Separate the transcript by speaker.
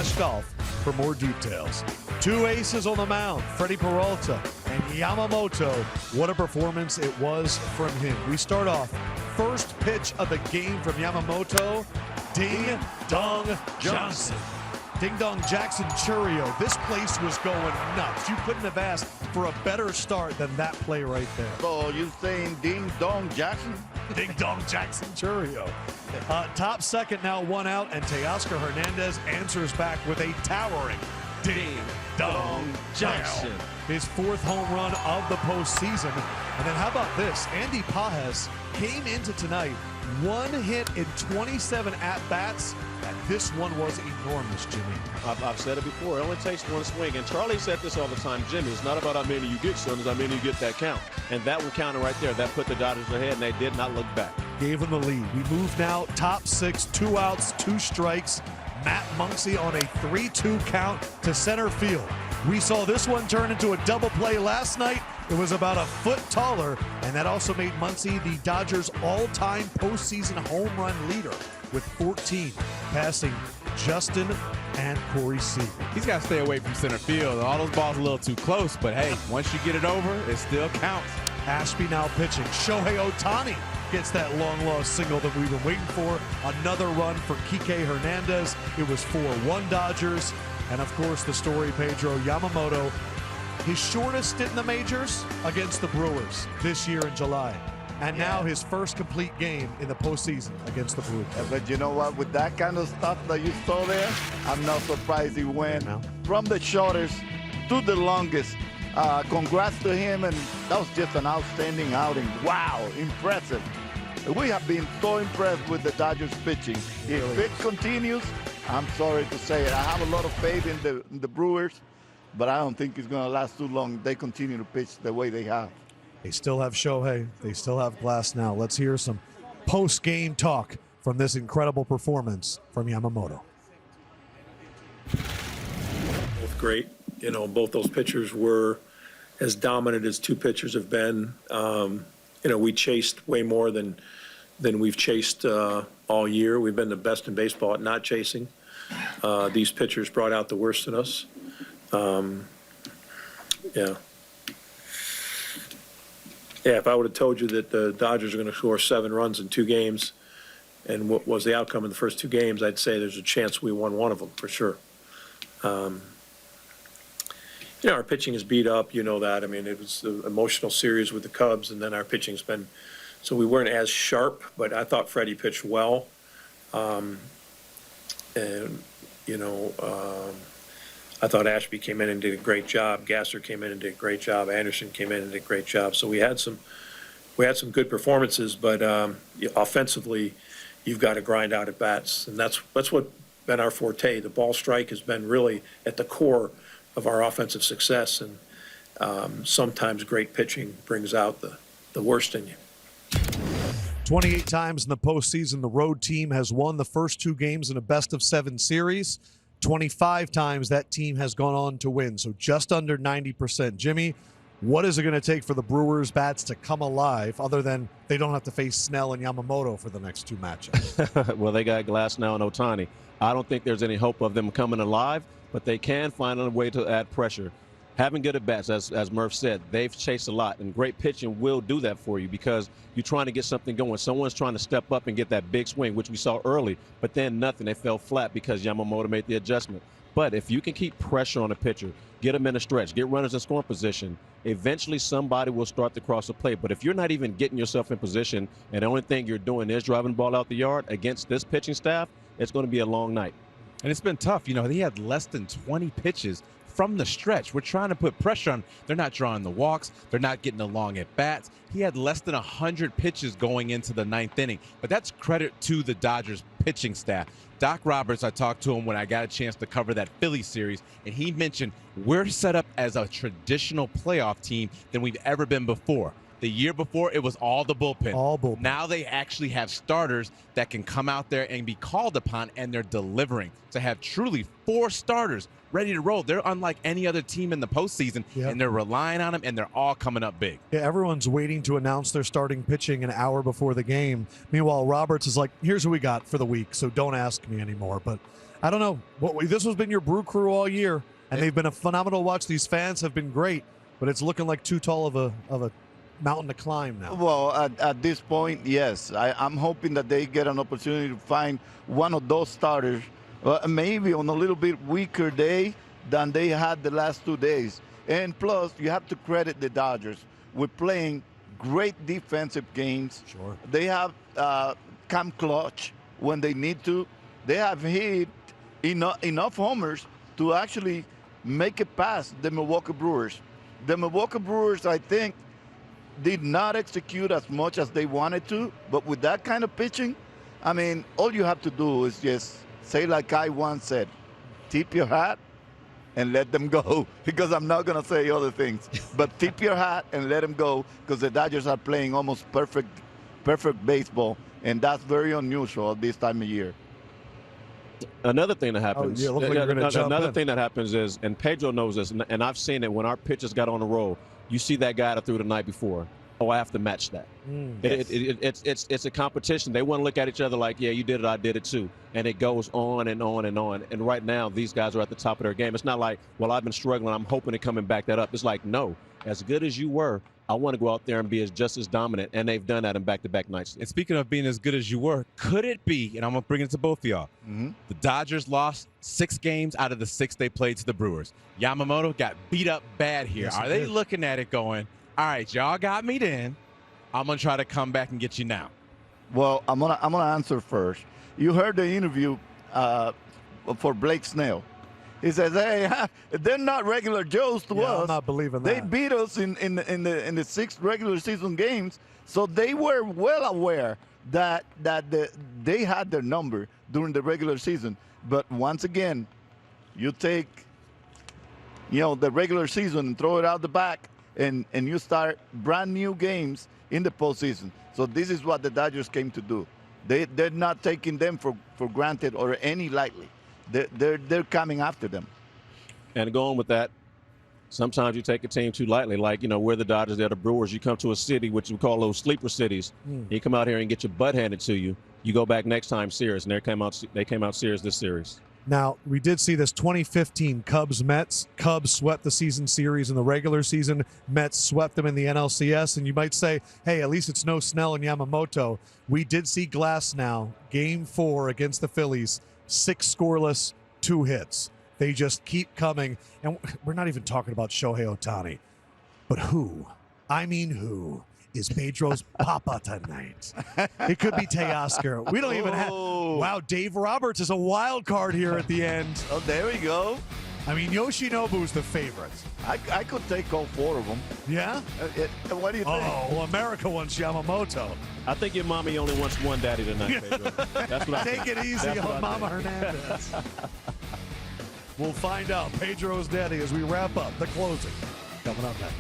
Speaker 1: TBS.com/golf for more details. Two aces on the mound, Freddie Peralta and Yamamoto. What a performance it was from him. We start off, first pitch of the game from Yamamoto, Ding Dong Johnson. Ding Dong Jackson Churio. This place was going nuts. You couldn't have asked for a better start than that play right there.
Speaker 2: So you saying Ding Dong Jackson?
Speaker 1: Ding Dong Jackson Churio. Top second now, one out, and Teoscar Hernandez answers back with a towering Ding Dong Jackson. His fourth home run of the postseason. And then how about this? Andy Pajes came into tonight, one hit in 27 at-bats. And this one was enormous, Jimmy.
Speaker 3: I've said it before. It only takes one swing. And Charlie said this all the time, Jimmy, it's not about how many you get, son, it's how many you get that count. And that one counted right there. That put the Dodgers ahead, and they did not look back.
Speaker 1: Gave them the lead. We move now, top six, 2 outs, 2 strikes. Matt Muncy on a 3-2 count to center field. We saw this one turn into a double play last night. It was about a foot taller, and that also made Muncy the Dodgers' all-time postseason home run leader with 14, passing Justin and Corey Seager.
Speaker 4: He's got to stay away from center field. All those balls a little too close, but hey, once you get it over, it still counts.
Speaker 1: Ashby now pitching. Shohei Ohtani gets that long-lost single that we've been waiting for. Another run for Kike Hernandez. It was 4-1 Dodgers. And of course, the story, Pedro, Yamamoto, his shortest stint in the majors against the Brewers this year in July. And now his first complete game in the postseason against the Brewers.
Speaker 2: But you know what? With that kind of stuff that you saw there, I'm not surprised he went from the shortest to the longest. Congrats to him, and that was just an outstanding outing. Wow, impressive. We have been so impressed with the Dodgers pitching. If it continues, I'm sorry to say it, I have a lot of faith in the Brewers, but I don't think it's going to last too long. They continue to pitch the way they have.
Speaker 1: They still have Shohei. They still have Glass now. Let's hear some post-game talk from this incredible performance from Yamamoto.
Speaker 5: Both great. You know, both those pitchers were as dominant as two pitchers have been. You know, we chased way more than we've chased all year. We've been the best in baseball at not chasing. These pitchers brought out the worst in us. Yeah, if I would have told you that the Dodgers are going to score 7 runs in 2 games and what was the outcome of the first 2 games, I'd say there's a chance we won one of them for sure. You know, our pitching is beat up, you know that. I mean, it was the emotional series with the Cubs, and then our pitching's been, so we weren't as sharp, but I thought Freddie pitched well. And, you know, I thought Ashby came in and did a great job. Gasser came in and did a great job. Anderson came in and did a great job. So we had some good performances, but offensively, you've got to grind out at bats, and that's what been our forte. The ball strike has been really at the core of our offensive success, and sometimes great pitching brings out the worst in you.
Speaker 1: 28 times in the postseason, the road team has won the first 2 games in a best-of-7 series. 25 times that team has gone on to win, so just under 90%. Jimmy, what is it going to take for the Brewers bats to come alive other than they don't have to face Snell and Yamamoto for the next 2 matchups?
Speaker 3: Well, they got Glass now and Ohtani. I don't think there's any hope of them coming alive, but they can find a way to add pressure. Having good at-bats, as Murph said, they've chased a lot, and great pitching will do that for you because you're trying to get something going. Someone's trying to step up and get that big swing, which we saw early, but then nothing. They fell flat because Yamamoto made the adjustment. But if you can keep pressure on a pitcher, get them in a stretch, get runners in scoring position, eventually somebody will start to cross the plate. But if you're not even getting yourself in position and the only thing you're doing is driving the ball out the yard against this pitching staff, it's going to be a long night.
Speaker 4: And it's been tough. You know, he had less than 20 pitches from the stretch. We're trying to put pressure on. They're not drawing the walks. They're not getting along at bats. He had less than 100 pitches going into the 9th inning. But that's credit to the Dodgers pitching staff. Doc Roberts, I talked to him when I got a chance to cover that Philly series, and he mentioned we're set up as a traditional playoff team than we've ever been before. The year before, it was all the bullpen.
Speaker 1: All bullpen.
Speaker 4: Now they actually have starters that can come out there and be called upon, and they're delivering. To have truly 4 starters ready to roll, they're unlike any other team in the postseason, and they're relying on them, and they're all coming up big.
Speaker 1: Yeah, everyone's waiting to announce their starting pitching an hour before the game. Meanwhile, Roberts is like, here's what we got for the week, so don't ask me anymore. But I don't know. This has been your Brew Crew all year, and they've been a phenomenal watch. These fans have been great, but it's looking like too tall of a mountain to climb now.
Speaker 2: Well, at this point, yes. I'm hoping that they get an opportunity to find one of those starters, maybe on a little bit weaker day than they had the last 2 days. And plus, you have to credit the Dodgers with playing great defensive games.
Speaker 1: Sure.
Speaker 2: They have come clutch when they need to. They have hit enough homers to actually make it past the Milwaukee Brewers. The Milwaukee Brewers, I think, did not execute as much as they wanted to, but with that kind of pitching, I mean, all you have to do is just say like I once said, tip your hat and let them go, because I'm not going to say other things. But tip your hat and let them go, because the Dodgers are playing almost perfect baseball, and that's very unusual at this time of year.
Speaker 3: Another thing that happens,
Speaker 1: another
Speaker 3: thing that happens is, and Pedro knows this, and I've seen it when our pitchers got on the roll, you see that guy that threw the night before. Oh, I have to match that.
Speaker 1: Yes.
Speaker 3: It's a competition. They want to look at each other like, yeah, you did it, I did it too. And it goes on and on and on. And right now, these guys are at the top of their game. It's not like, well, I've been struggling, I'm hoping to come and back that up. It's like, no, as good as you were, I want to go out there and be just as dominant. And they've done that in back-to-back nights.
Speaker 4: And speaking of being as good as you were, could it be, and I'm going to bring it to both of y'all, the Dodgers lost 6 games out of the 6 they played to the Brewers. Yamamoto got beat up bad here.
Speaker 1: Yes,
Speaker 4: are they looking at it going, all right, y'all got me then. I'm going to try to come back and get you now?
Speaker 2: Well, I'm gonna answer first. You heard the interview for Blake Snell. He says, "Hey, they're not regular Joes to us.
Speaker 1: I'm not believing
Speaker 2: They
Speaker 1: that.
Speaker 2: beat us in the 6 regular season games, so they were well aware that they had their number during the regular season. But once again, you take the regular season and throw it out the back, and you start brand new games in the postseason. So this is what the Dodgers came to do. They're not taking them for granted or any lightly. They're coming after them.
Speaker 3: And going with that, sometimes you take a team too lightly. Like, we're the Dodgers, they're the Brewers. You come to a city, which we call those sleeper cities. You come out here and get your butt handed to you. You go back next time serious, and they came out serious this series.
Speaker 1: Now, we did see this 2015 Cubs-Mets. Cubs swept the season series in the regular season. Mets swept them in the NLCS. And you might say, hey, at least it's no Snell and Yamamoto. We did see Glass now, Game 4 against the Phillies, 6 scoreless, 2 hits. They just keep coming. And we're not even talking about Shohei Ohtani. But who is Pedro's papa tonight? It could be Teoscar. We don't even have. Wow, Dave Roberts is a wild card here at the end.
Speaker 2: Oh, there we go.
Speaker 1: I mean, Yoshinobu's the favorite.
Speaker 2: I could take all 4 of them.
Speaker 1: Yeah?
Speaker 2: What do you think?
Speaker 1: Oh, well, America wants Yamamoto.
Speaker 3: I think your mommy only wants one daddy tonight, Pedro. That's what I
Speaker 1: Take
Speaker 3: think.
Speaker 1: it easy
Speaker 3: That's what I
Speaker 1: on Mama
Speaker 3: think.
Speaker 1: Hernandez. We'll find out Pedro's daddy as we wrap up the closing. Coming up next.